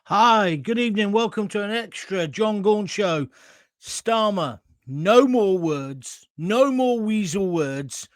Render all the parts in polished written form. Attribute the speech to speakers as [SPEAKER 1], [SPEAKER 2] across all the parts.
[SPEAKER 1] Hi, good evening. Welcome to an extra Jon Gaunt show. Starmer, no more words, no more weasel words.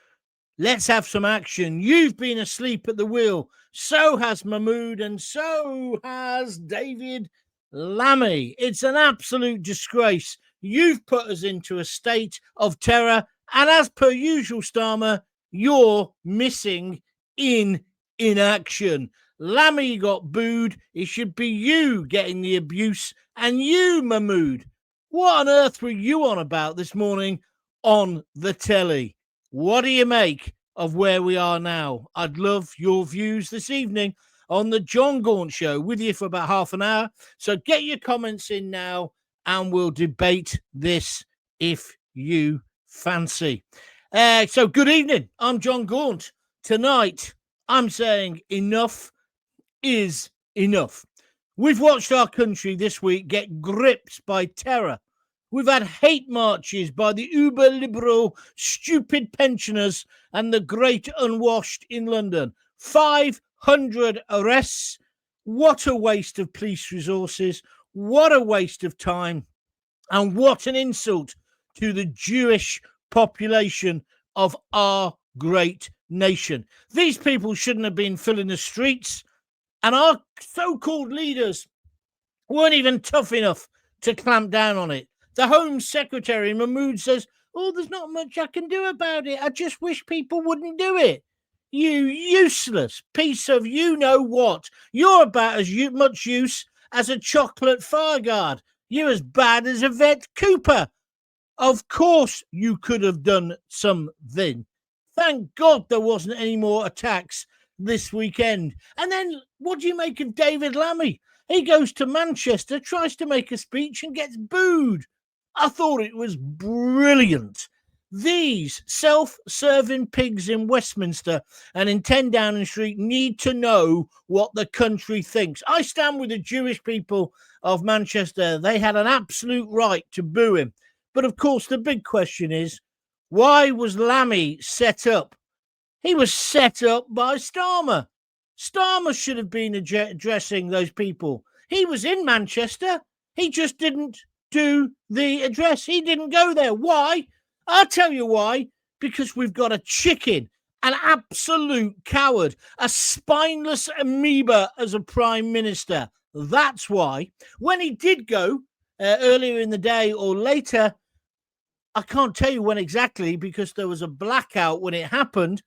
[SPEAKER 1] Let's have some action. You've been asleep at the wheel. So has Mahmood, and so has David Lammy. It's an absolute disgrace. You've put us into a state of terror, and as per usual, Starmer, you're missing in inaction. Lammy got booed. It should be you getting the abuse, and you, Mahmood. What on earth were you on about this morning on the telly? What do you make of where we are now? I'd love your views this evening on the Jon Gaunt Show, with you for about half an hour. So get your comments in now and we'll debate this if you fancy. So good evening. I'm Jon Gaunt. Tonight, I'm saying enough is enough. We've watched our country this week get gripped by terror. We've had hate marches by the uber-liberal, stupid pensioners and the great unwashed in London. 500 arrests. What a waste of police resources. What a waste of time. And what an insult to the Jewish population of our great nation. These people shouldn't have been filling the streets. And our so-called leaders weren't even tough enough to clamp down on it. The Home Secretary, Mahmood, says, "Oh, there's not much I can do about it. I just wish people wouldn't do it." You useless piece of you-know-what. You're about as much use as a chocolate fireguard. You're as bad as a vet Cooper. Of course you could have done something. Thank God there wasn't any more attacks this weekend. And then what do you make of David Lammy? He goes to Manchester, tries to make a speech and gets booed. I thought it was brilliant. These self-serving pigs in Westminster and in 10 Downing Street need to know what the country thinks. I stand with the Jewish people of Manchester. They had an absolute right to boo him. But of course, the big question is, why was Lammy set up? He was set up by Starmer. Starmer should have been addressing those people. He was in Manchester. He just didn't do the address. He didn't go there. Why? I'll tell you why. Because we've got a chicken, an absolute coward, a spineless amoeba as a prime minister. That's why. When he did go earlier in the day or later, I can't tell you when exactly because there was a blackout when it happened.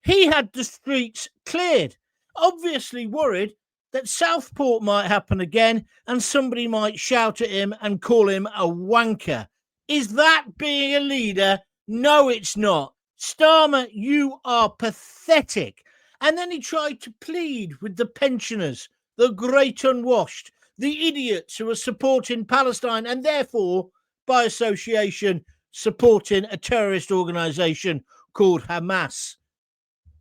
[SPEAKER 1] He had the streets cleared, obviously worried that Southport might happen again and somebody might shout at him and call him a wanker. Is that being a leader? No, it's not. Starmer, you are pathetic. And then he tried to plead with the pensioners, the great unwashed, the idiots who are supporting Palestine and therefore, by association, supporting a terrorist organisation called Hamas.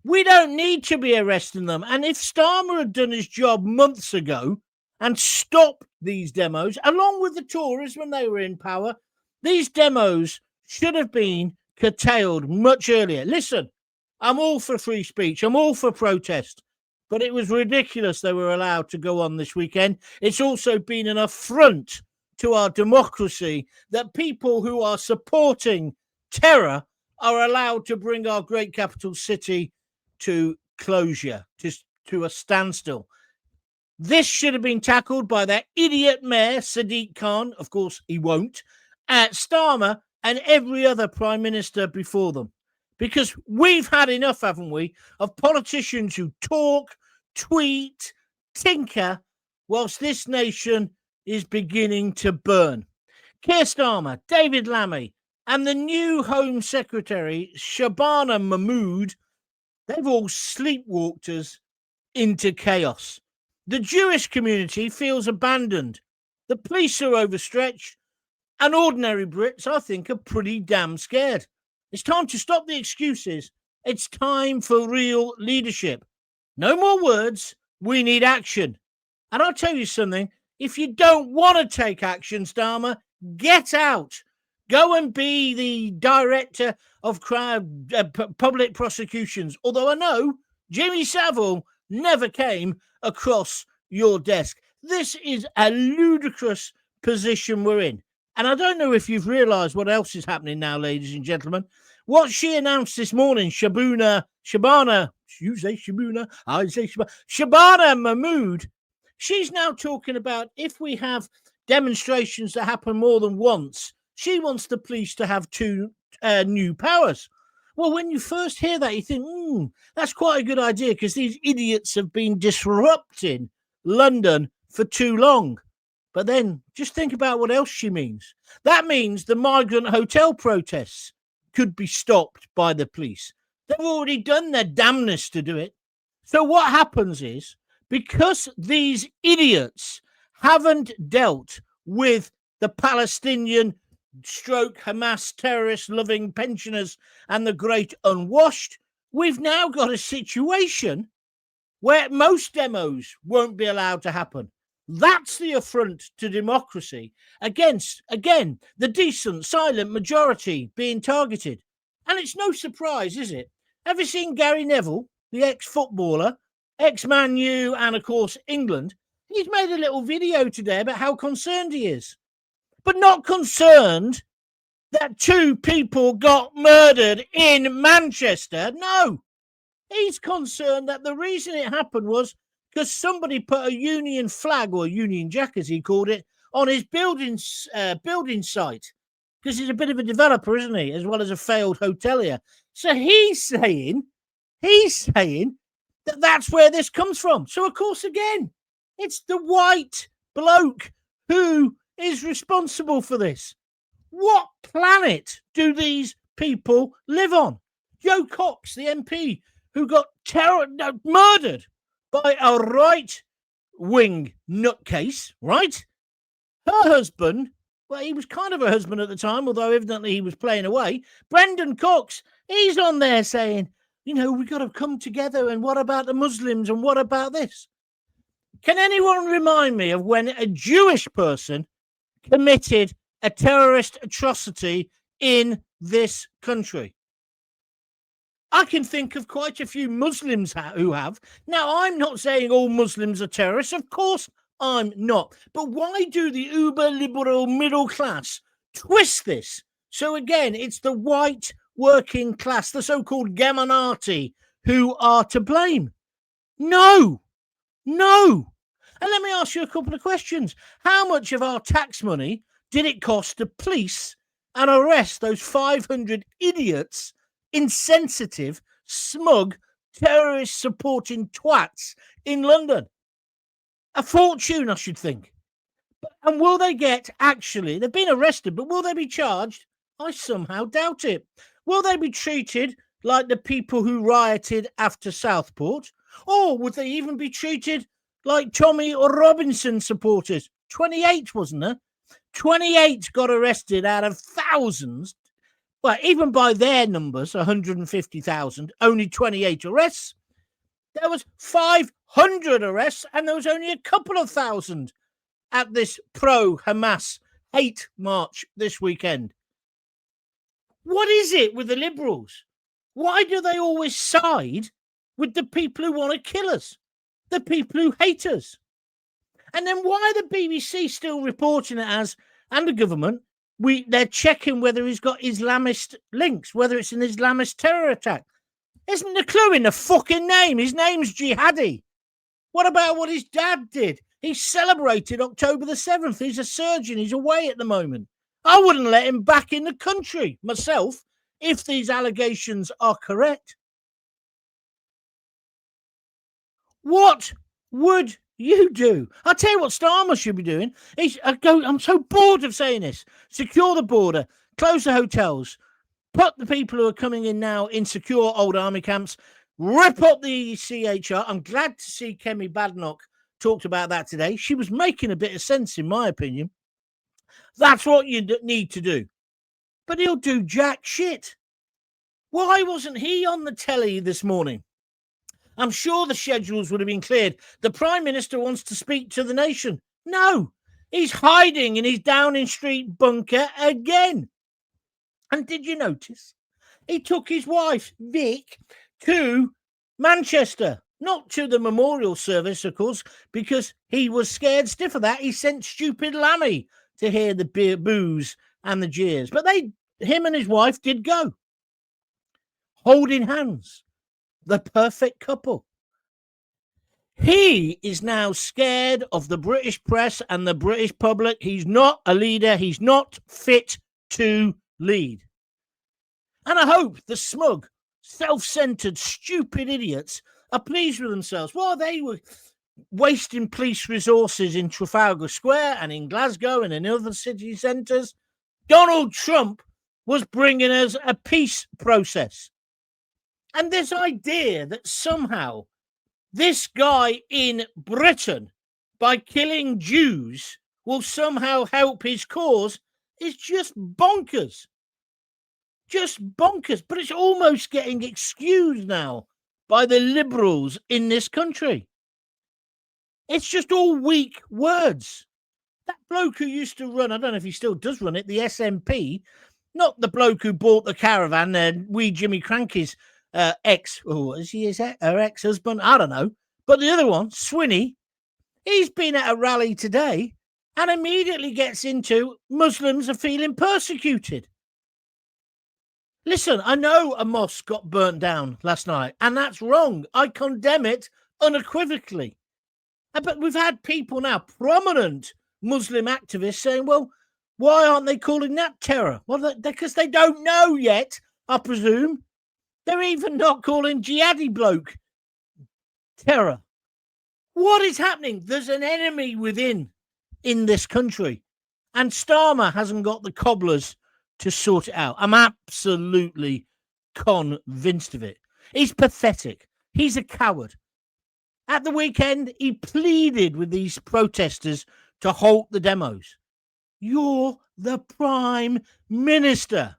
[SPEAKER 1] We don't need to be arresting them. And if Starmer had done his job months ago and stopped these demos, along with the Tories when they were in power, these demos should have been curtailed much earlier. Listen, I'm all for free speech. I'm all for protest. But it was ridiculous they were allowed to go on this weekend. It's also been an affront to our democracy that people who are supporting terror are allowed to bring our great capital city to closure, to a standstill. This should have been tackled by that idiot mayor, Sadiq Khan. Of course, he won't. Starmer and every other prime minister before them. Because we've had enough, haven't we, of politicians who talk, tweet, tinker, whilst this nation is beginning to burn. Keir Starmer, David Lammy, and the new Home Secretary, Shabana Mahmood, they've all sleepwalked us into chaos. The Jewish community feels abandoned. The police are overstretched. And ordinary Brits, I think, are pretty damn scared. It's time to stop the excuses. It's time for real leadership. No more words. We need action. And I'll tell you something. If you don't want to take action, Starmer, get out. Go and be the director of public prosecutions. Although I know Jimmy Savile never came across your desk. This is a ludicrous position we're in. And I don't know if you've realised what else is happening now, ladies and gentlemen. What she announced this morning, Shabana, you say Shabuna, I say Shabana Mahmood, she's now talking about if we have demonstrations that happen more than once, she wants the police to have two new powers. Well, when you first hear that, you think, that's quite a good idea because these idiots have been disrupting London for too long. But then just think about what else she means. That means the migrant hotel protests could be stopped by the police. They've already done their damnness to do it. So what happens is, because these idiots haven't dealt with the Palestinian stroke Hamas terrorist loving pensioners and the great unwashed, we've now got a situation where most demos won't be allowed to happen. That's the affront to democracy against, again, the decent, silent majority being targeted. And it's no surprise, is it? Have you seen Gary Neville, the ex-footballer, ex-Man U, and of course England? He's made a little video today about how concerned he is. But not concerned that two people got murdered in Manchester. No. He's concerned that the reason it happened was because somebody put a Union flag, or Union Jack as he called it, on his building site. Because he's a bit of a developer, isn't he? As well as a failed hotelier. So he's saying that that's where this comes from. So, of course, again, it's the white bloke who is responsible for this. What planet do these people live on? Joe Cox, the MP, who got murdered by a right-wing nutcase, right? Her husband, well, he was kind of her husband at the time, although evidently he was playing away. Brendan Cox, he's on there saying, we've got to come together, and what about the Muslims, and what about this? Can anyone remind me of when a Jewish person committed a terrorist atrocity in this country? I can think of quite a few Muslims who have. Now, I'm not saying all Muslims are terrorists. Of course I'm not. But why do the uber-liberal middle class twist this? So again, it's the white working class, the so-called Gamanati, who are to blame. No. And let me ask you a couple of questions. How much of our tax money did it cost to police and arrest those 500 idiots, insensitive, smug, terrorist-supporting twats in London? A fortune, I should think. And will they they've been arrested, but will they be charged? I somehow doubt it. Will they be treated like the people who rioted after Southport? Or would they even be treated like Tommy or Robinson supporters? 28, wasn't there? 28 got arrested out of thousands. Well, even by their numbers, 150,000, only 28 arrests. There was 500 arrests, and there was only a couple of thousand at this pro-Hamas hate march this weekend. What is it with the Liberals? Why do they always side with the people who want to kill us, the people who hate us? And then why are the BBC still reporting it as, and the government, they're checking whether he's got Islamist links, whether it's an Islamist terror attack? Isn't the clue in the fucking name? His name's Jihadi. What about what his dad did? He celebrated October the 7th. He's a surgeon. He's away at the moment. I wouldn't let him back in the country myself if these allegations are correct. What would you do? I'll tell you what Starmer should be doing. I'm so bored of saying this. Secure the border, close the hotels, put the people who are coming in now in secure old army camps, rip up the CHR. I'm glad to see Kemi Badenoch talked about that today. She was making a bit of sense, in my opinion. That's what you need to do. But he'll do jack shit. Why wasn't he on the telly this morning? I'm sure the schedules would have been cleared. The Prime Minister wants to speak to the nation. No, he's hiding in his Downing Street bunker again. And did you notice? He took his wife, Vic, to Manchester. Not to the memorial service, of course, because he was scared stiff of that. He sent stupid Lammy to hear the boos and the jeers. But him and his wife did go, holding hands, the perfect couple. He is now scared of the British press and the British public. He's not a leader. He's not fit to lead. And I hope the smug, self-centered, stupid idiots are pleased with themselves. While they were wasting police resources in Trafalgar Square and in Glasgow and in other city centres, Donald Trump was bringing us a peace process. And this idea that somehow this guy in Britain, by killing Jews, will somehow help his cause is just bonkers. Just bonkers. But it's almost getting excused now by the liberals in this country. It's just all weak words. That bloke who used to run, I don't know if he still does run it, the SNP, not the bloke who bought the caravan, wee Jimmy Cranky's is he her ex-husband? I don't know. But the other one, Swinney, he's been at a rally today and immediately gets into Muslims are feeling persecuted. Listen, I know a mosque got burnt down last night, and that's wrong. I condemn it unequivocally. But we've had people now, prominent Muslim activists, saying, well, why aren't they calling that terror? Well, because they don't know yet, I presume. They're even not calling jihadi bloke terror. What is happening? There's an enemy within in this country, and Starmer hasn't got the cobblers to sort it out. I'm absolutely convinced of it. He's pathetic. He's a coward. At the weekend, he pleaded with these protesters to halt the demos. You're the Prime Minister.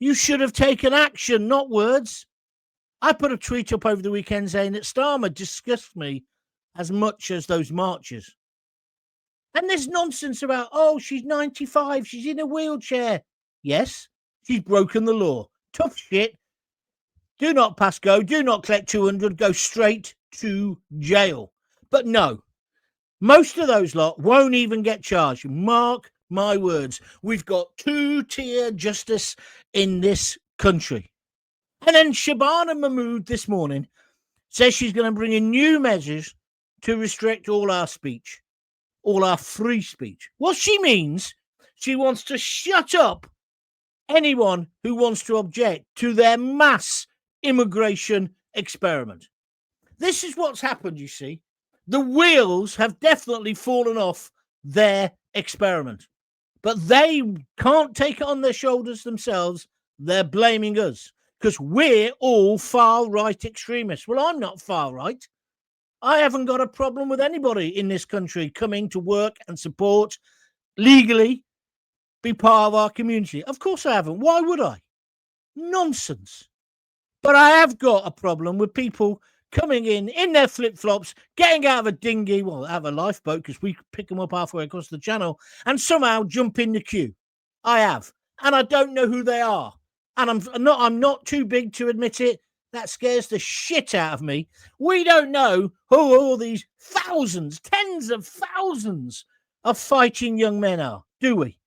[SPEAKER 1] You should have taken action, not words. I put a tweet up over the weekend saying that Starmer disgusts me as much as those marchers. And there's nonsense about, oh, she's 95, she's in a wheelchair. Yes, she's broken the law. Tough shit. Do not pass go. Do not collect 200. Go straight to jail. But no, most of those lot won't even get charged. Mark my words. We've got two-tier justice in this country. And then Shabana Mahmood this morning says she's going to bring in new measures to restrict all our speech, all our free speech. What she means, she wants to shut up anyone who wants to object to their mass immigration experiment. This is what's happened, you see. The wheels have definitely fallen off their experiment. But they can't take it on their shoulders themselves. They're blaming us because we're all far-right extremists. Well, I'm not far-right. I haven't got a problem with anybody in this country coming to work and support legally, be part of our community. Of course I haven't. Why would I? Nonsense. But I have got a problem with people coming in their flip-flops, getting out of a dinghy, well, out of a lifeboat, because we pick them up halfway across the channel, and somehow jump in the queue. I have. And I don't know who they are. And I'm not too big to admit it. That scares the shit out of me. We don't know who all these thousands, tens of thousands of fighting young men are, do we?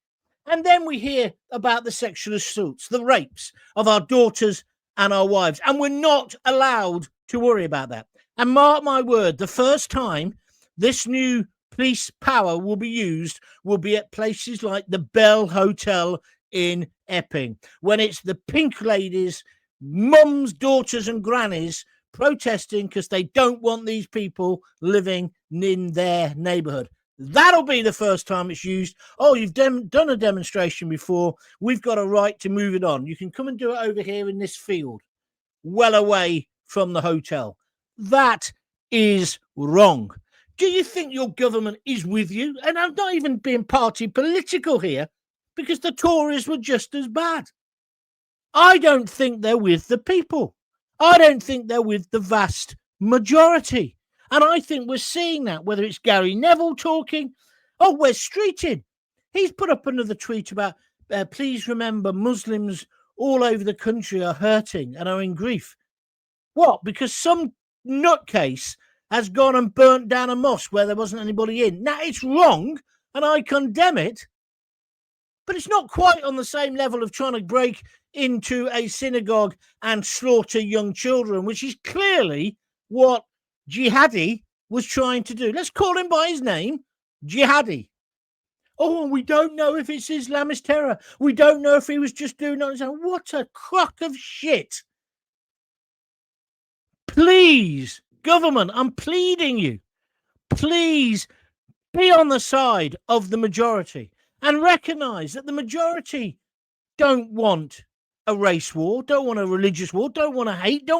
[SPEAKER 1] And then we hear about the sexual assaults, the rapes of our daughters and our wives. And we're not allowed to worry about that. And mark my word, the first time this new police power will be used will be at places like the Bell Hotel in Epping, when it's the pink ladies, mums, daughters and grannies protesting because they don't want these people living in their neighbourhood. That'll be the first time it's used. Oh, you've done a demonstration before. We've got a right to move it on. You can come and do it over here in this field, well away from the hotel. That is wrong. Do you think your government is with you? And I'm not even being party political here, because the Tories were just as bad. I don't think they're with the people. I don't think they're with the vast majority. And I think we're seeing that, whether it's Gary Neville talking. Oh, we're streeting. He's put up another tweet about, please remember Muslims all over the country are hurting and are in grief. What? Because some nutcase has gone and burnt down a mosque where there wasn't anybody in. Now, it's wrong, and I condemn it, but it's not quite on the same level of trying to break into a synagogue and slaughter young children, which is clearly what Jihadi was trying to do. Let's call him by his name, Jihadi. Oh, we don't know if it's Islamist terror. We don't know if he was just doing it. What a crock of shit. Please, government, I'm pleading you, please be on the side of the majority and recognise that the majority don't want a race war, don't want a religious war, don't want to hate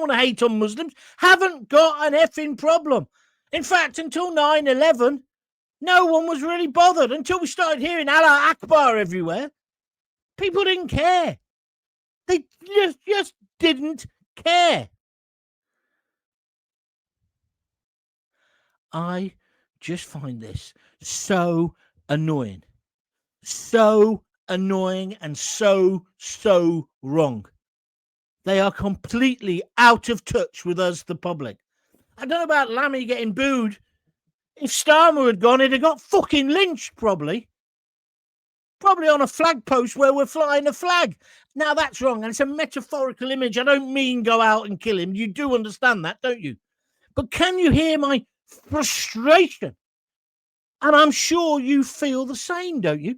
[SPEAKER 1] on Muslims, haven't got an effing problem. In fact, until 9/11, no one was really bothered. Until we started hearing Allah Akbar everywhere, people didn't care. They just didn't care. I just find this so annoying. So annoying and so wrong. They are completely out of touch with us, the public. I don't know about Lammy getting booed. If Starmer had gone, he'd have got fucking lynched, probably. Probably on a flag post where we're flying a flag. Now, that's wrong, and it's a metaphorical image. I don't mean go out and kill him. You do understand that, don't you? But can you hear my frustration? And I'm sure you feel the same, don't you?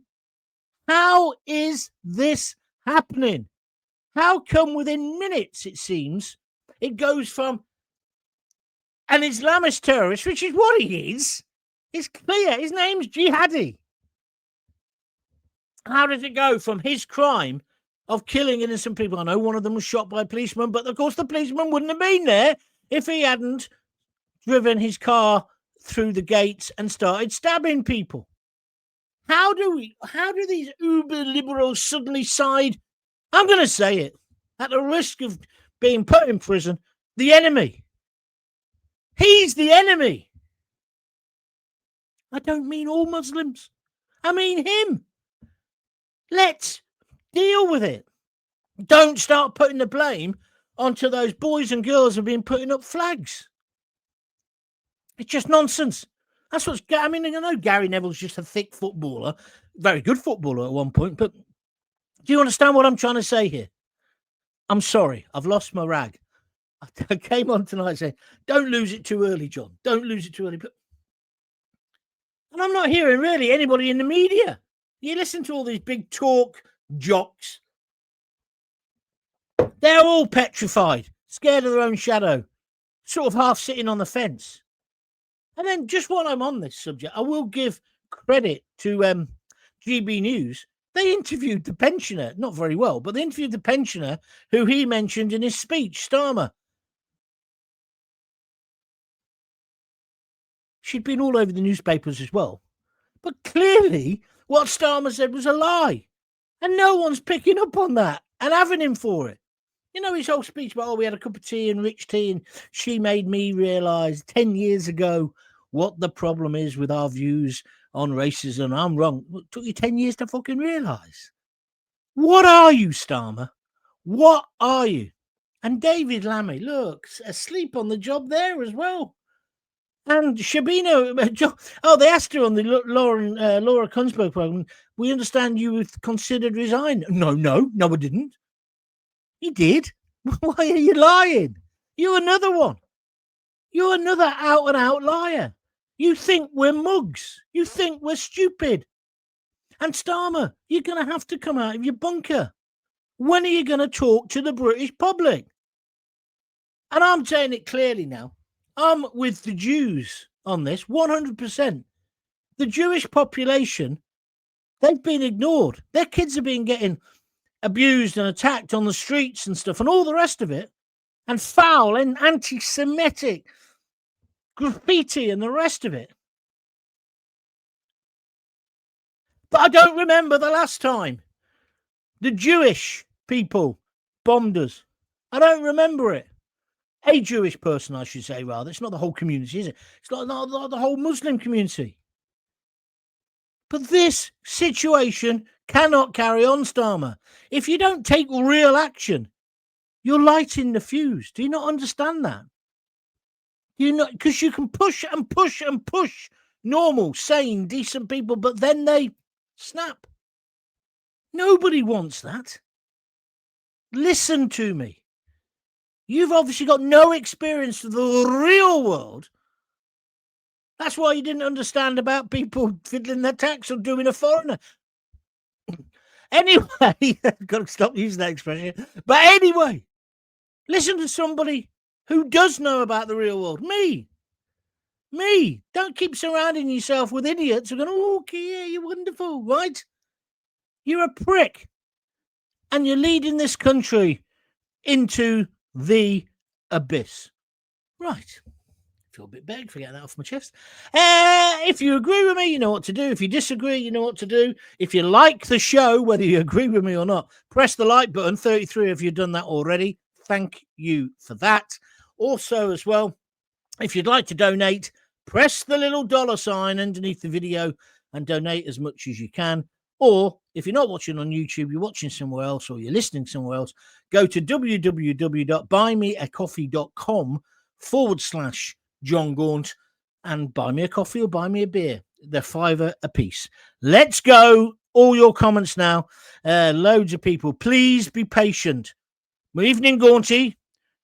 [SPEAKER 1] How is this happening? How come within minutes, it seems, it goes from an Islamist terrorist, which is what he is. It's clear. His name's Jihadi. How does it go from his crime of killing innocent people? I know one of them was shot by a policeman, but of course the policeman wouldn't have been there if he hadn't driven his car through the gates and started stabbing people. How do these uber liberals suddenly side? I'm going to say it, at the risk of being put in prison, the enemy. He's the enemy. I don't mean all Muslims. I mean him. Let's deal with it. Don't start putting the blame onto those boys and girls who've been putting up flags. It's just nonsense. That's what's. I mean, I know Gary Neville's just a thick footballer, very good footballer at one point, but do you understand what I'm trying to say here? I'm sorry, I've lost my rag. I came on tonight saying, don't lose it too early, John. Don't lose it too early. And I'm not hearing really anybody in the media. You listen to all these big talk jocks. They're all petrified, scared of their own shadow, sort of half sitting on the fence. And then just while I'm on this subject, I will give credit to GB News. They interviewed the pensioner, not very well, but they interviewed the pensioner who he mentioned in his speech, Starmer. She'd been all over the newspapers as well. But clearly, what Starmer said was a lie. And no one's picking up on that and having him for it. You know, his whole speech about, we had a cup of tea and rich tea, and she made me realise 10 years ago what the problem is with our views on racism. I'm wrong. It took you 10 years to fucking realise. What are you, Starmer? What are you? And David Lammy, look, asleep on the job there as well. And Shabina, they asked her on the Laura Kunsberg program, we understand you have considered resign. No, I didn't. You did. Why are you lying? You're another one. You're another out-and-out liar. You think we're mugs. You think we're stupid. And Starmer, you're going to have to come out of your bunker. When are you going to talk to the British public? And I'm saying it clearly now. I'm with the Jews on this, 100%. The Jewish population, they've been ignored. Their kids have been getting abused and attacked on the streets and stuff and all the rest of it. And foul and anti-Semitic graffiti and the rest of it. But I don't remember the last time the Jewish people bombed us. I don't remember it. A Jewish person, I should say, rather. It's not the whole community, is it? It's not the whole Muslim community. But this situation cannot carry on, Starmer. If you don't take real action, you're lighting the fuse. Do you not understand that? You know, because you can push and push and push normal, sane, decent people, but then they snap. Nobody wants that. Listen to me. You've obviously got no experience of the real world. That's why you didn't understand about people fiddling their tax or doing a foreigner. Anyway, I've got to stop using that expression. But anyway, listen to somebody who does know about the real world. Me. Don't keep surrounding yourself with idiots who are going, oh, okay, yeah, you're wonderful, right? You're a prick. And you're leading this country into the abyss. Right. Feel a bit better for getting that off my chest. If you agree with me, you know what to do. If you disagree, you know what to do. If you like the show, whether you agree with me or not, press the like button. 33 if you've done that already. Thank you for that. Also, as well, if you'd like to donate, press the little $sign underneath the video and donate as much as you can. Or if you're not watching on YouTube, you're watching somewhere else or you're listening somewhere else, go to www.buymeacoffee.com/Jon Gaunt and buy me a coffee or buy me a beer. They're $5 a piece. Let's go. All your comments now. Loads of people. Please be patient. Good evening, Gaunty.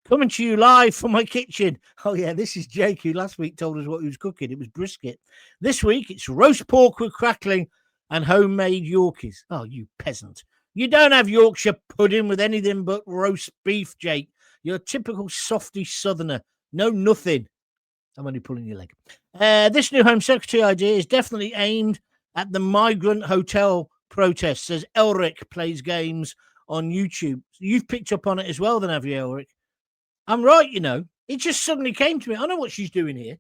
[SPEAKER 1] Coming to you live from my kitchen. Oh, yeah, this is Jake, who last week told us what he was cooking. It was brisket. This week, it's roast pork with crackling and homemade Yorkies. Oh, you peasant. You don't have Yorkshire pudding with anything but roast beef, Jake. You're a typical softy southerner. No, nothing. I'm only pulling your leg. This new Home Secretary idea is definitely aimed at the migrant hotel protest, says Elric plays games on YouTube. You've picked up on it as well, then, have you, Elric? I'm right, you know. It just suddenly came to me. I know what she's doing here.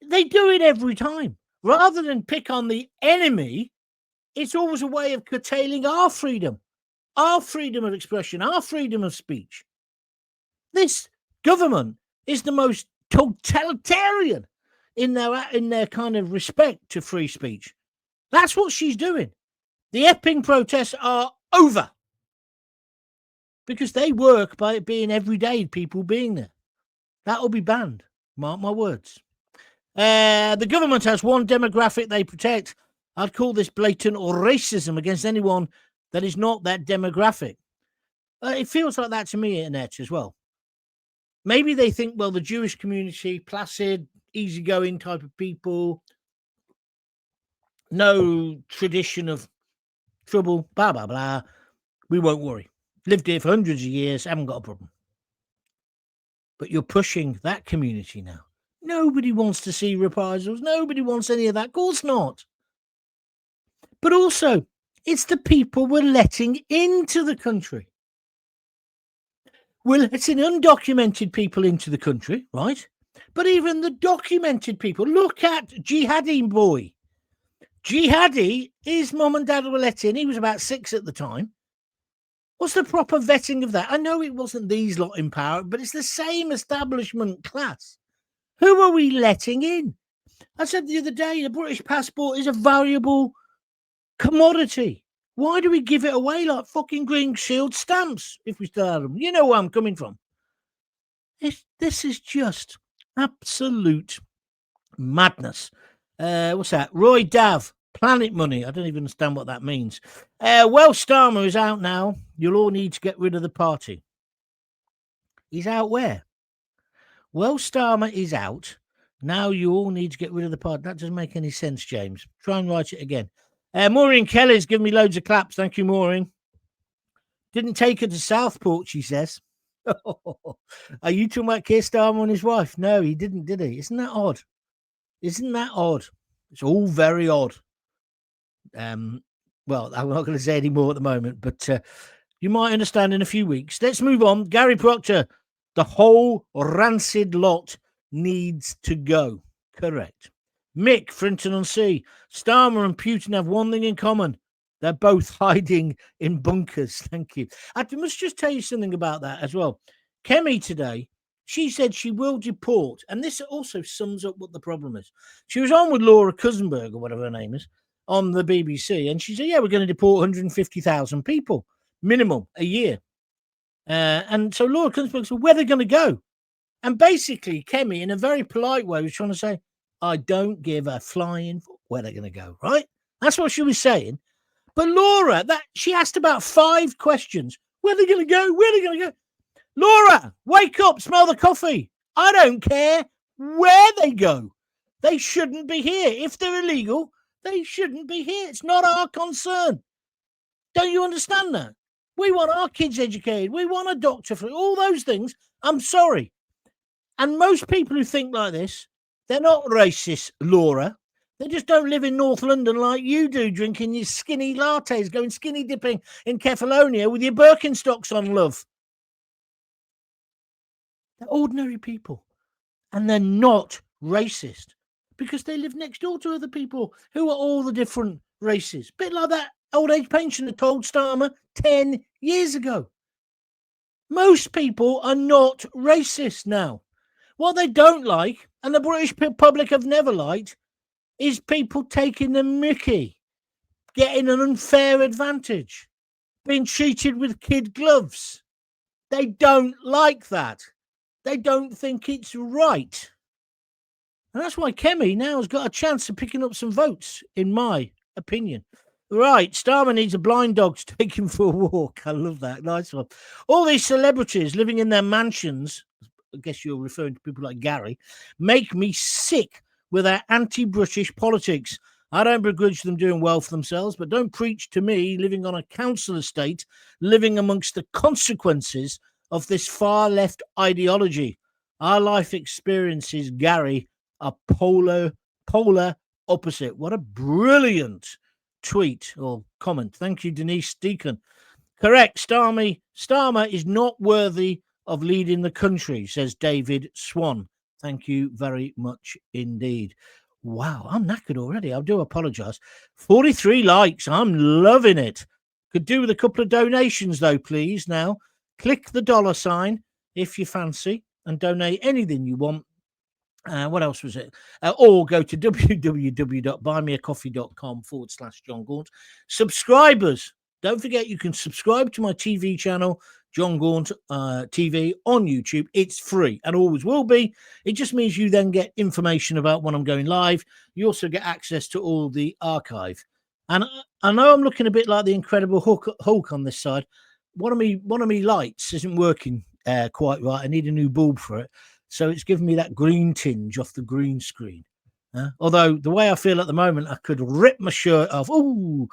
[SPEAKER 1] They do it every time. Rather than pick on the enemy, it's always a way of curtailing our freedom of expression, our freedom of speech. This government is the most totalitarian in their kind of respect to free speech. That's what she's doing. The Epping protests are over because they work by it being everyday people being there. That'll be banned. Mark my words. The government has one demographic they protect. I'd call this blatant racism against anyone that is not that demographic. It feels like that to me, Internet, as well. Maybe they think, well, the Jewish community, placid, easygoing type of people, no tradition of trouble, blah, blah, blah. We won't worry. Lived here for hundreds of years, haven't got a problem. But you're pushing that community now. Nobody wants to see reprisals. Nobody wants any of that. Of course not. But also, it's the people we're letting into the country. We're letting undocumented people into the country, right? But even the documented people, look at Jihadi boy. Jihadi, his mum and dad were let in. He was about 6 at the time. What's the proper vetting of that? I know it wasn't these lot in power, but it's the same establishment class. Who are we letting in? I said the other day, the British passport is a valuable commodity. Why do we give it away like fucking green shield stamps if we still have them? You know where I'm coming from. This is just absolute madness. What's that? Roy Dav, Planet Money. I don't even understand what that means. Well, Starmer is out now. You'll all need to get rid of the party. He's out where? Well, Starmer is out. Now you all need to get rid of the party. That doesn't make any sense, James. Try and write it again. Maureen Kelly's given me loads of claps. Thank you, Maureen. Didn't take her to Southport, she says. Are you talking about Keir Starmer and his wife? No, he didn't, did he? Isn't that odd? Isn't that odd? It's all very odd. Well, I'm not going to say any more at the moment, but you might understand in a few weeks. Let's move on. Gary Proctor, the whole rancid lot needs to go. Correct. Mick, Frinton-on-Sea, Starmer and Putin have one thing in common. They're both hiding in bunkers. Thank you. I must just tell you something about that as well. Kemi today, she said she will deport, and this also sums up what the problem is. She was on with Laura Kusenberg, or whatever her name is, on the BBC, and she said, yeah, we're going to deport 150,000 people, minimum, a year. And so Laura Kusenberg said, where are they going to go? And basically, Kemi, in a very polite way, was trying to say, I don't give a flying where they're going to go, right? That's what she was saying. But Laura, she asked about 5 questions. Where are they going to go? Where are they going to go? Laura, wake up, smell the coffee. I don't care where they go. They shouldn't be here. If they're illegal, they shouldn't be here. It's not our concern. Don't you understand that? We want our kids educated. We want a doctor for all those things. I'm sorry. And most people who think like this, they're not racist, Laura. They just don't live in North London like you do, drinking your skinny lattes, going skinny dipping in Kefalonia with your Birkenstocks on, love. They're ordinary people. And they're not racist because they live next door to other people who are all the different races. Bit like that old age pensioner told Starmer 10 years ago. Most people are not racist now. What they don't like, and the British public have never liked, is people taking the mickey, getting an unfair advantage, being treated with kid gloves. They don't like that. They don't think it's right. And that's why Kemi now has got a chance of picking up some votes, in my opinion. Right, Starmer needs a blind dog to take him for a walk. I love that. Nice one. All these celebrities living in their mansions, I guess you're referring to people like Gary, make me sick with their anti-British politics. I don't begrudge them doing well for themselves, but don't preach to me living on a council estate, living amongst the consequences of this far-left ideology. Our life experiences, Gary, are polar opposite. What a brilliant tweet or comment. Thank you, Denise Deacon. Correct. Starmer is not worthy of leading the country, says David Swan. Thank you very much indeed. Wow, I'm knackered already. I do apologise. 43 likes. I'm loving it. Could do with a couple of donations, though, please. Now, click the $ if you fancy and donate anything you want. What else was it? Or go to www.buymeacoffee.com/Jon Gaunt. Subscribers. Don't forget you can subscribe to my TV channel, Jon Gaunt TV on YouTube. It's free and always will be. It just means you then get information about when I'm going live. You also get access to all the archive. And I know I'm looking a bit like the Incredible Hulk on this side. One of me lights isn't working quite right. I need a new bulb for it. So it's giving me that green tinge off the green screen. Although the way I feel at the moment, I could rip my shirt off. Ooh,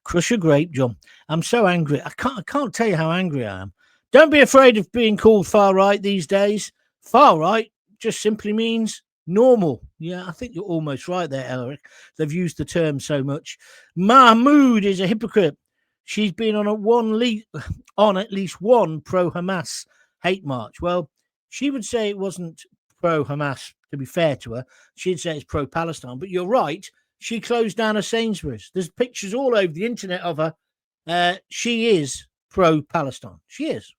[SPEAKER 1] crush a grape, John. I'm so angry. I can't tell you how angry I am. Don't be afraid of being called far right these days. Far right just simply means normal. Yeah, I think you're almost right there, Eric. They've used the term so much. Mahmood is a hypocrite. She's been on at least one pro-Hamas hate march. Well, she would say it wasn't pro-Hamas, to be fair to her. She'd say it's pro-Palestine. But you're right. She closed down a Sainsbury's. There's pictures all over the internet of her. She is pro-Palestine. She is.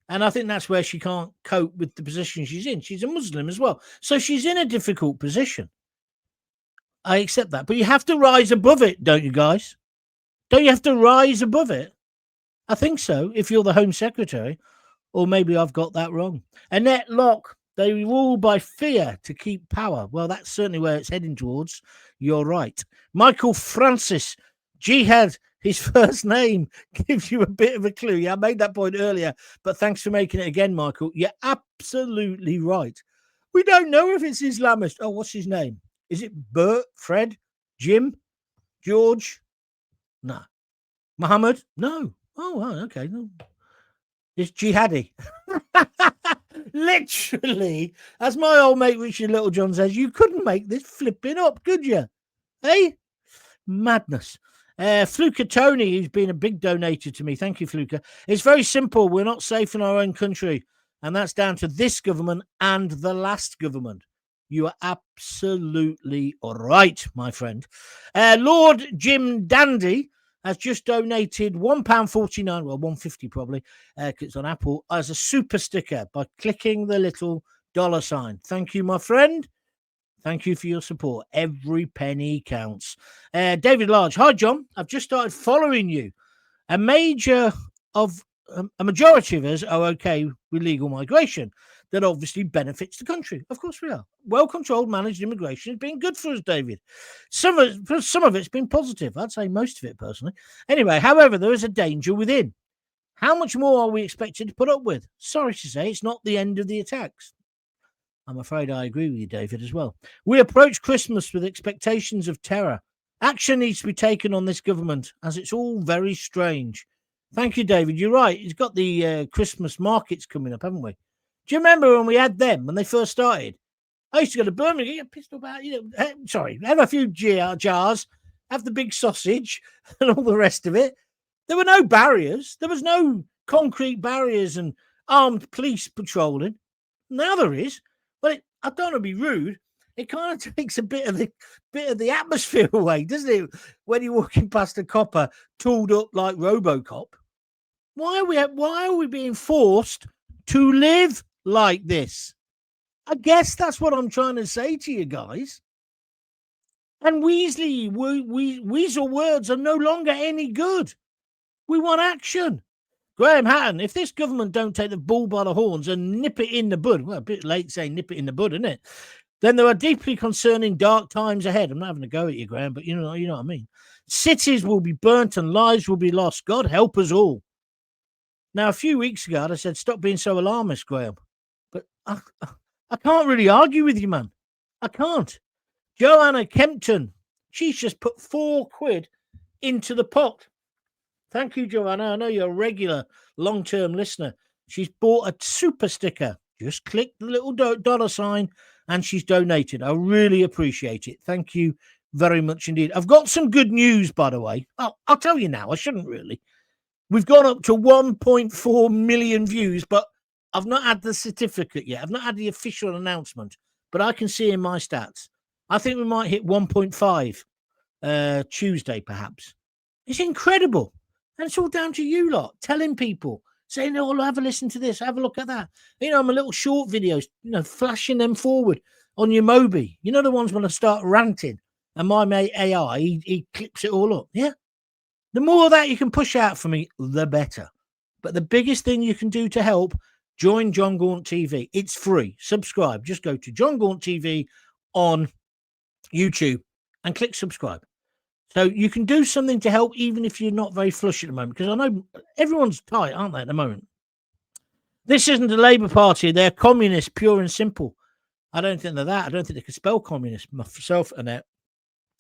[SPEAKER 1] And I think that's where she can't cope with the position she's in. She's a Muslim as well. So she's in a difficult position. I accept that. But you have to rise above it, don't you, guys? Don't you have to rise above it? I think so, if you're the Home Secretary. Or maybe I've got that wrong. Annette Locke, they rule by fear to keep power. Well, that's certainly where it's heading towards. You're right. Michael Francis, Jihad, his first name gives you a bit of a clue. Yeah, I made that point earlier, but thanks for making it again, Michael. You're absolutely right. We don't know if it's Islamist. Oh, what's his name? Is it Bert, Fred, Jim, George? No. Muhammad? No. Oh, okay. No. It's jihadi. Literally, as my old mate Richard Littlejohn says, you couldn't make this flipping up, could you? Hey? Madness. Fluka Tony, who's been a big donator to me. Thank you, Fluka. It's very simple. We're not safe in our own country. And that's down to this government and the last government. You are absolutely right, my friend. Lord Jim Dandy has just donated £1.49, well, £1.50 probably, it's on Apple, as a super sticker by clicking the little $. Thank you, my friend. Thank you for your support. Every penny counts. David Large, hi, John. I've just started following you. A majority of us are okay with legal migration. that obviously benefits the country. Of course we are. Well-controlled, managed immigration has been good for us, David. Some of it's been positive. I'd say most of it, personally. Anyway, however, there is a danger within. How much more are we expected to put up with? Sorry to say, it's not the end of the attacks. I'm afraid I agree with you, David, as well. We approach Christmas with expectations of terror. Action needs to be taken on this government, as it's all very strange. Thank you, David. You're right. It's got the Christmas markets coming up, haven't we? Do you remember when we had them, when they first started? I used to go to Birmingham, get pissed about, have a few jars, have the big sausage and all the rest of it. There were no barriers. There was no concrete barriers and armed police patrolling. Now there is. But I don't want to be rude. It kind of takes a bit of the atmosphere away, doesn't it? When you're walking past a copper tooled up like RoboCop. Why are we being forced to live like this? I guess that's what I'm trying to say to you guys. And weasel words are no longer any good. We want action. Graham Hatton, if this government don't take the bull by the horns and nip it in the bud, well, a bit late saying nip it in the bud, isn't it? Then there are deeply concerning dark times ahead. I'm not having a go at you, Graham, but you know what I mean. Cities will be burnt and lives will be lost. God help us all. Now, a few weeks ago, I said, stop being so alarmist, Graham. But I can't really argue with you, man. I can't. Joanna Kempton, she's just put £4 into the pot. Thank you, Joanna. I know you're a regular long-term listener. She's bought a super sticker. Just click the little dollar sign and she's donated. I really appreciate it. Thank you very much indeed. I've got some good news, by the way. I'll tell you now. I shouldn't really. We've gone up to 1.4 million views, but I've not had the certificate yet. I've not had the official announcement, but I can see in my stats. I think we might hit 1.5 Tuesday, perhaps. It's incredible. And it's all down to you lot, telling people, saying, oh, have a listen to this, have a look at that. My little short videos, flashing them forward on your Mobi. You know, the ones when I start ranting and my mate AI, he clips it all up. Yeah. The more of that you can push out for me, the better. But the biggest thing you can do to help, join Jon Gaunt TV. It's free. Subscribe. Just go to Jon Gaunt TV on YouTube and click subscribe. So you can do something to help even if you're not very flush at the moment, because I know everyone's tight, aren't they, at the moment? This isn't a Labour Party. They're communists, pure and simple. I don't think they're that. I don't think they can spell communist myself, Annette.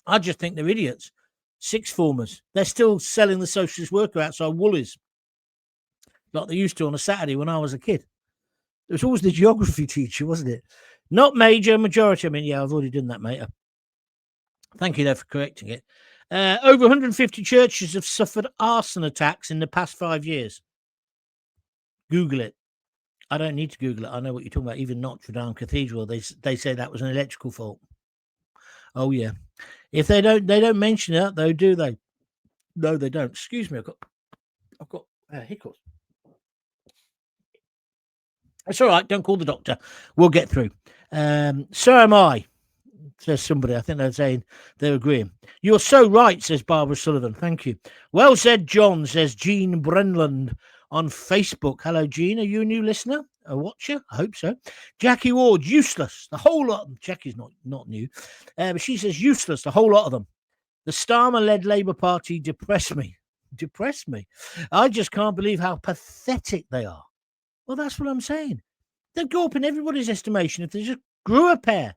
[SPEAKER 1] I just think they're idiots. Sixth formers. They're still selling the socialist worker outside Woolies like they used to on a Saturday when I was a kid. It was always the geography teacher, wasn't it? Not major, majority. I mean, yeah, I've already done that, mate. Thank you, though, for correcting it. Over 150 churches have suffered arson attacks in the past 5 years. Google it. I don't need to Google it. I know what you're talking about. Even Notre Dame Cathedral, they say that was an electrical fault. Oh yeah. If they don't mention that though, do they? No, they don't. Excuse me. I've got hiccups. It's all right. Don't call the doctor. We'll get through. So am I. Says somebody. I think they're saying they're agreeing. You're so right, says Barbara Sullivan. Thank you. Well said, John, says Jean Brenland on Facebook. Hello, Jean. Are you a new listener? A watcher? I hope so. Jackie Ward, useless. The whole lot of them. Jackie's not new. But she says useless, the whole lot of them. The Starmer-led Labour Party depressed me. Depressed me. I just can't believe how pathetic they are. Well, that's what I'm saying. They'd go up in everybody's estimation if they just grew a pair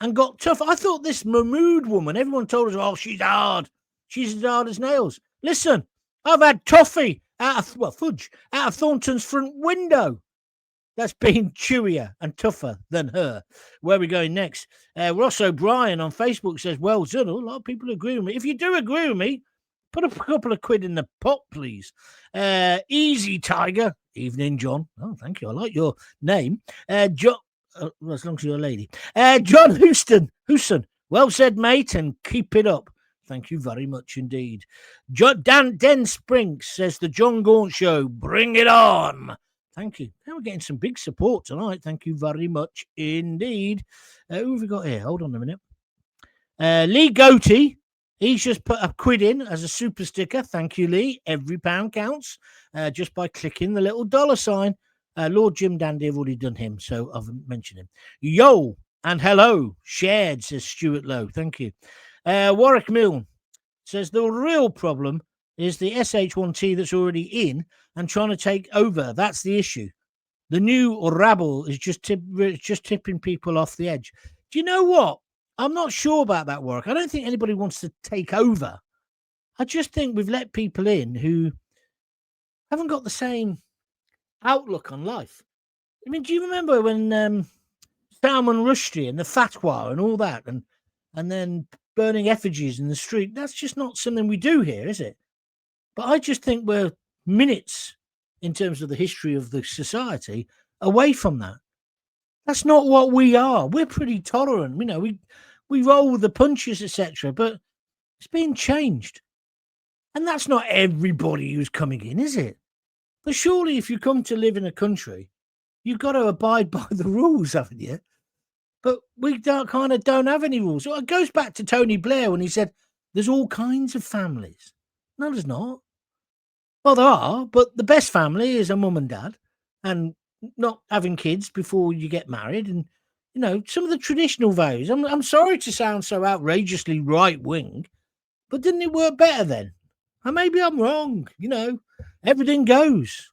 [SPEAKER 1] and got tough. I thought this Mahmood woman, everyone told us, oh, she's hard. She's as hard as nails. Listen, I've had toffee fudge out of Thornton's front window. That's been chewier and tougher than her. Where are we going next? Ross O'Brien on Facebook says, well done. A lot of people agree with me. If you do agree with me, put a couple of quid in the pot, please. Easy Tiger. Evening, John. Oh, thank you. I like your name. John. As long as you're a lady. John Houston. Well said, mate, and keep it up. Thank you very much indeed. Den Sprinks says, the Jon Gaunt Show. Bring it on. Thank you. Now we're getting some big support tonight. Thank you very much indeed. Who have we got here? Hold on a minute. Lee Goatee. He's just put a quid in as a super sticker. Thank you, Lee. Every pound counts just by clicking the little dollar sign. Lord Jim Dandy, I've already done him, so I've mentioned him. Yo and hello, shared, says Stuart Lowe. Thank you. Warwick Milne says the real problem is the SH1T that's already in and trying to take over. That's the issue. The new rabble is just tipping people off the edge. Do you know what? I'm not sure about that, Warwick. I don't think anybody wants to take over. I just think we've let people in who haven't got the same outlook on life. I mean, do you remember when Salman Rushdie and the fatwa and all that, and then burning effigies in the street? That's just not something we do here, is it? But I just think we're minutes in terms of the history of the society away from that. That's not what we are. We're pretty tolerant, you know. We roll with the punches, etc. But it's being changed, and that's not everybody who's coming in, is it? But surely, if you come to live in a country, you've got to abide by the rules, haven't you? But we don't have any rules. So it goes back to Tony Blair when he said, "There's all kinds of families." No, there's not. Well, there are, but the best family is a mum and dad, and not having kids before you get married, and you know some of the traditional values. I'm sorry to sound so outrageously right wing, but didn't it work better then? And maybe I'm wrong. You know, everything goes.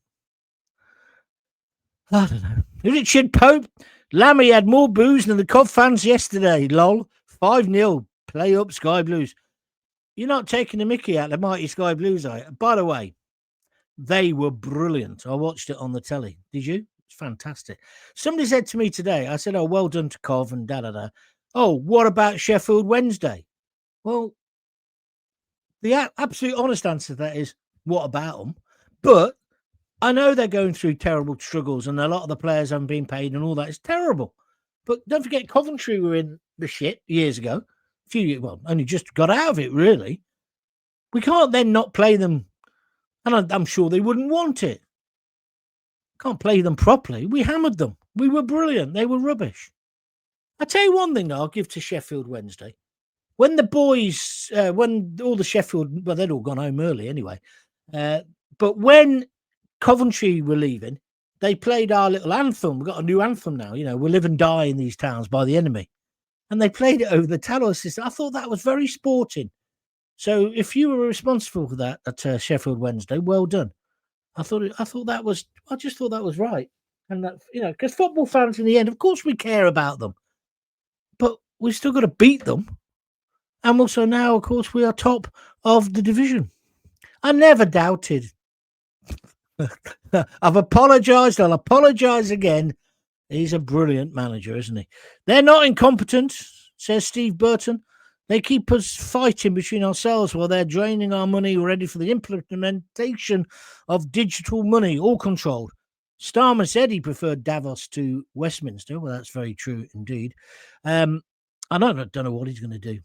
[SPEAKER 1] I don't know. Richard Pope, Lammy had more booze than the Cov fans yesterday. Lol. 5-0. Play up, Sky Blues. You're not taking the mickey out of the mighty Sky Blues, are you? By the way, they were brilliant. I watched it on the telly. Did you? It's fantastic. Somebody said to me today, I said, "Oh, well done to Cov and da-da-da. Oh, what about Sheffield Wednesday?" Well, the absolute honest answer to that is, what about them? But I know they're going through terrible struggles and a lot of the players haven't been paid and all that. It's terrible. But don't forget, Coventry were in the shit years ago. Only just got out of it, really. We can't then not play them. And I'm sure they wouldn't want it. Can't play them properly. We hammered them. We were brilliant. They were rubbish. I tell you one thing, though, I'll give to Sheffield Wednesday. When the boys, when all the Sheffield, well, they'd all gone home early anyway. But when Coventry were leaving, they played our little anthem. We've got a new anthem now. You know, we live and die in these towns by the enemy. And they played it over the Talos system. I thought that was very sporting. So if you were responsible for that at Sheffield Wednesday, well done. I just thought that was right. And that, you know, because football fans in the end, of course we care about them, but we've still got to beat them. And also now, of course, we are top of the division. I never doubted. I've apologised. I'll apologise again. He's a brilliant manager, isn't he? They're not incompetent, says Steve Burton. They keep us fighting between ourselves while they're draining our money ready for the implementation of digital money, all controlled. Starmer said he preferred Davos to Westminster. Well, that's very true indeed. I don't know what he's going to do.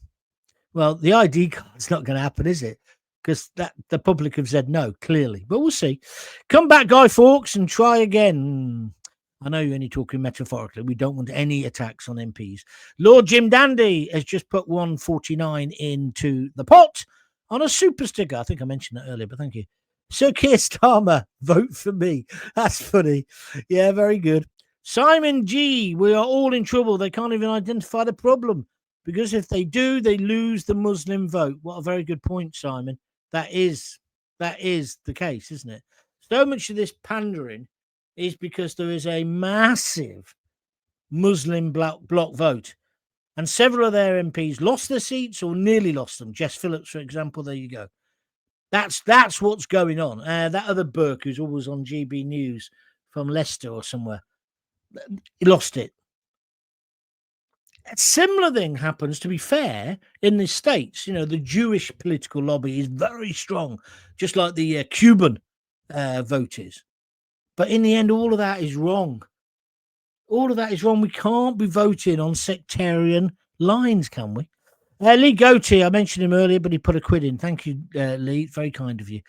[SPEAKER 1] Well, the ID card's not going to happen, is it? Because the public have said no, clearly. But we'll see. Come back, Guy Fawkes, and try again. I know you're only talking metaphorically. We don't want any attacks on MPs. Lord Jim Dandy has just put 149 into the pot on a super sticker. I think I mentioned that earlier, but thank you. Sir Keir Starmer, vote for me. That's funny. Yeah, very good. Simon G, we are all in trouble. They can't even identify the problem. Because if they do, they lose the Muslim vote. What a very good point, Simon. That is the case, isn't it? So much of this pandering is because there is a massive Muslim block vote. And several of their MPs lost their seats or nearly lost them. Jess Phillips, for example, there you go. That's what's going on. That other Burke who's always on GB News from Leicester or somewhere, he lost it. A similar thing happens, to be fair, in the States. You know, the Jewish political lobby is very strong, just like the Cuban vote is. But in the end, all of that is wrong. All of that is wrong. We can't be voting on sectarian lines, can we? Lee Goatee, I mentioned him earlier, but he put a quid in. Thank you, Lee. Very kind of you.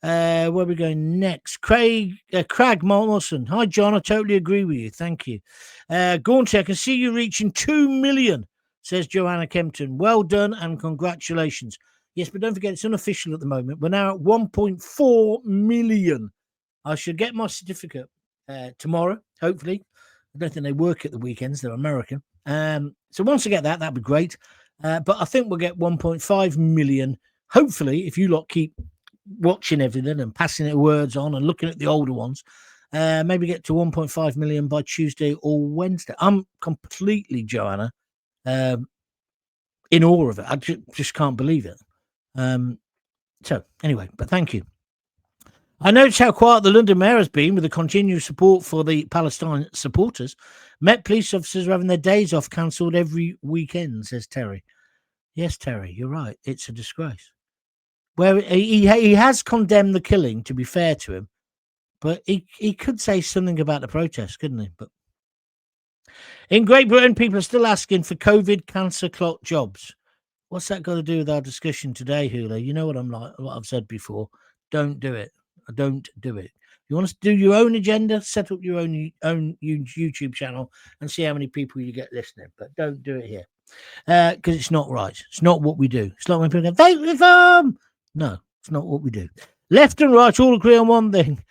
[SPEAKER 1] Where are we going next? Craig Morrison. Hi, John. I totally agree with you. Thank you. Gaunt, I can see you reaching 2 million, says Joanna Kempton. Well done and congratulations. Yes, but don't forget, it's unofficial at the moment. We're now at 1.4 million. I should get my certificate. tomorrow, hopefully. I don't think they work at the weekends. They're American. So once I get that, that'd be great. But I think we'll get 1.5 million. Hopefully, if you lot keep watching everything and passing the words on and looking at the older ones, maybe get to 1.5 million by Tuesday or Wednesday. I'm completely, Joanna, in awe of it. I just can't believe it. So anyway, but thank you. I noticed how quiet the London mayor has been with the continued support for the Palestine supporters. Met police officers are having their days off cancelled every weekend, says Terry. Yes, Terry, you're right. It's a disgrace. Where he has condemned the killing, to be fair to him, but he could say something about the protest, couldn't he? But in Great Britain, people are still asking for COVID cancer clot jobs. What's that got to do with our discussion today, Hula? You know what I'm like, what I've said before. Don't do it. Don't do it. You want to do your own agenda, set up your own YouTube channel and see how many people you get listening. But don't do it here because it's not right. It's not what we do. It's like when people go, vote reform. No, it's not what we do. Left and right all agree on one thing.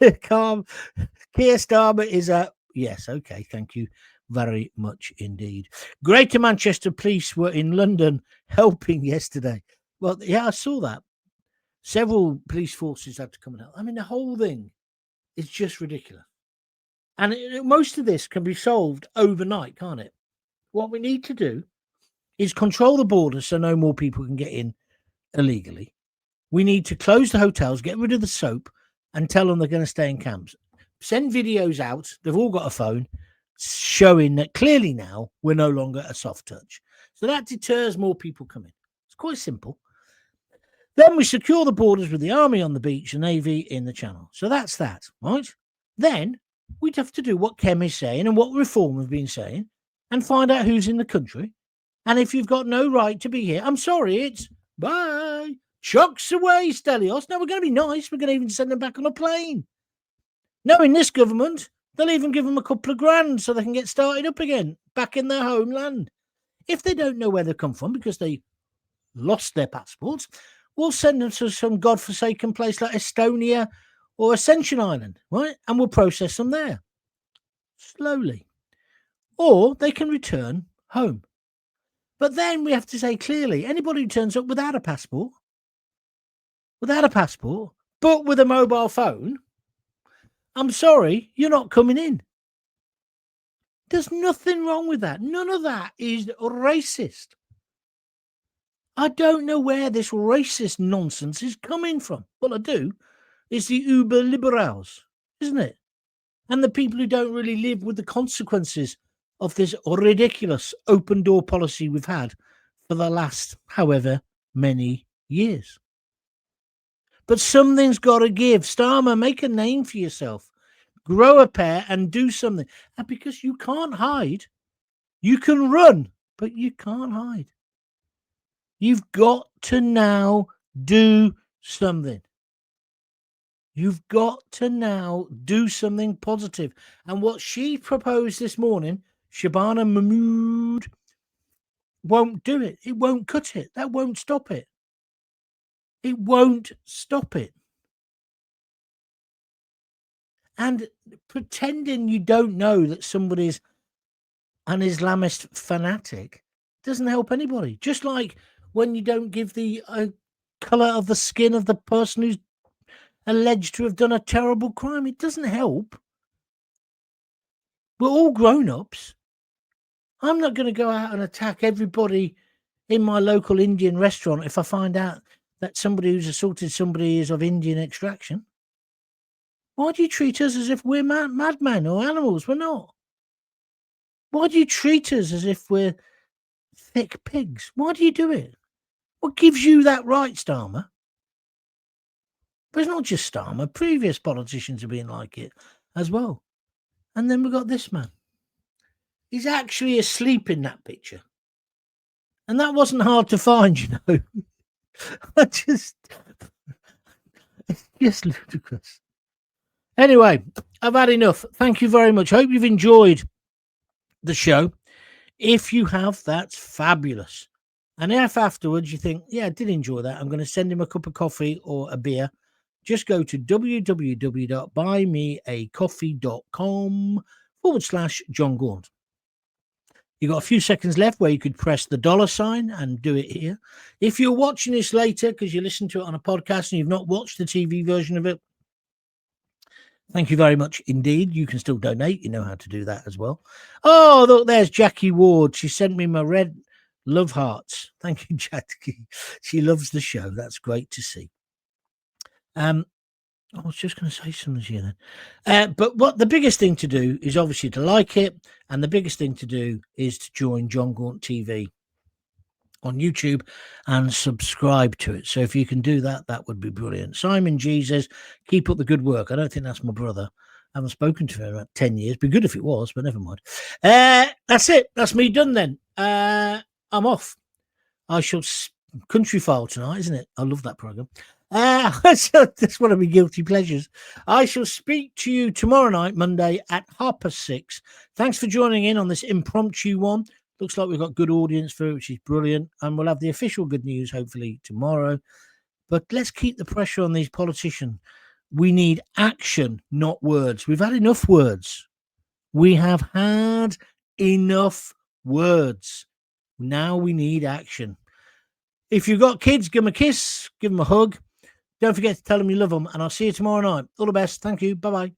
[SPEAKER 1] Keir Starmer is a... Yes, okay, thank you very much indeed. Greater Manchester Police were in London helping yesterday. Well, yeah, I saw that. Several police forces had to come and help. I mean, the whole thing is just ridiculous. And most of this can be solved overnight, can't it? What we need to do is control the borders so no more people can get in illegally. We need to close the hotels, get rid of the soap, and tell them they're going to stay in camps. Send videos out. They've all got a phone showing that clearly now we're no longer a soft touch. So that deters more people coming. It's quite simple. Then we secure the borders with the army on the beach and Navy in the channel. So that's that, right? Then we'd have to do what Kem is saying and what Reform have been saying and find out who's in the country. And if you've got no right to be here, I'm sorry, it's bye. Chucks away, Stelios. Now we're going to be nice. We're going to even send them back on a plane. Knowing this government, they'll even give them a couple of grand so they can get started up again, back in their homeland. If they don't know where they come from because they lost their passports, we'll send them to some godforsaken place like Estonia or Ascension Island, right? And we'll process them there slowly. Or they can return home. But then we have to say clearly, anybody who turns up without a passport, but with a mobile phone, I'm sorry, you're not coming in. There's nothing wrong with that. None of that is racist. I don't know where this racist nonsense is coming from. Well, I do. It's the uber liberals, isn't it? And the people who don't really live with the consequences of this ridiculous open door policy we've had for the last however many years. But something's got to give. Starmer, make a name for yourself. Grow a pair and do something. And because you can't hide, you can run, but you can't hide. You've got to now do something. You've got to now do something positive. And what she proposed this morning, Shabana Mahmood, won't do it. It won't cut it. That won't stop it. It won't stop it. And pretending you don't know that somebody's an Islamist fanatic doesn't help anybody. Just like when you don't give the colour of the skin of the person who's alleged to have done a terrible crime, it doesn't help. We're all grown-ups. I'm not going to go out and attack everybody in my local Indian restaurant if I find out that somebody who's assaulted somebody is of Indian extraction. Why do you treat us as if we're madmen or animals? We're not. Why do you treat us as if we're thick pigs? Why do you do it? What gives you that right, Starmer? But it's not just Starmer. Previous politicians have been like it as well. And then we've got this man. He's actually asleep in that picture. And that wasn't hard to find, you know. It's just ludicrous. Anyway, I've had enough. Thank you very much. Hope you've enjoyed the show. If you have, that's fabulous. And if afterwards you think, yeah, I did enjoy that, I'm going to send him a cup of coffee or a beer just go to www.buymeacoffee.com/Jon Gaunt. You've got a few seconds left where you could press the $sign and do it here. If you're watching this later because you listen to it on a podcast and you've not watched the TV version of it, thank you very much indeed. You can still donate. You know how to do that as well. Oh, look, there's Jackie Ward. She sent me my red love hearts. Thank you, Jackie. She loves the show. That's great to see. I was just going to say something to you then. But what the biggest thing to do is obviously to like it. And the biggest thing to do is to join Jon Gaunt TV on YouTube and subscribe to it. So if you can do that, that would be brilliant. Simon Jesus, keep up the good work. I don't think that's my brother. I haven't spoken to him in about 10 years. Be good if it was, but never mind. That's it. That's me done then. I'm off. I shall Country File tonight, isn't it? I love that program. That's one of my guilty pleasures. I shall speak to you tomorrow night, Monday at 6:30. Thanks for joining in on this impromptu one. Looks like we've got good audience for it, which is brilliant. And we'll have the official good news hopefully tomorrow. But let's keep the pressure on these politicians. We need action, not words. We've had enough words. We have had enough words. Now we need action. If you've got kids, give them a kiss, give them a hug. Don't forget to tell them you love them, and I'll see you tomorrow night. All the best. Thank you. Bye-bye.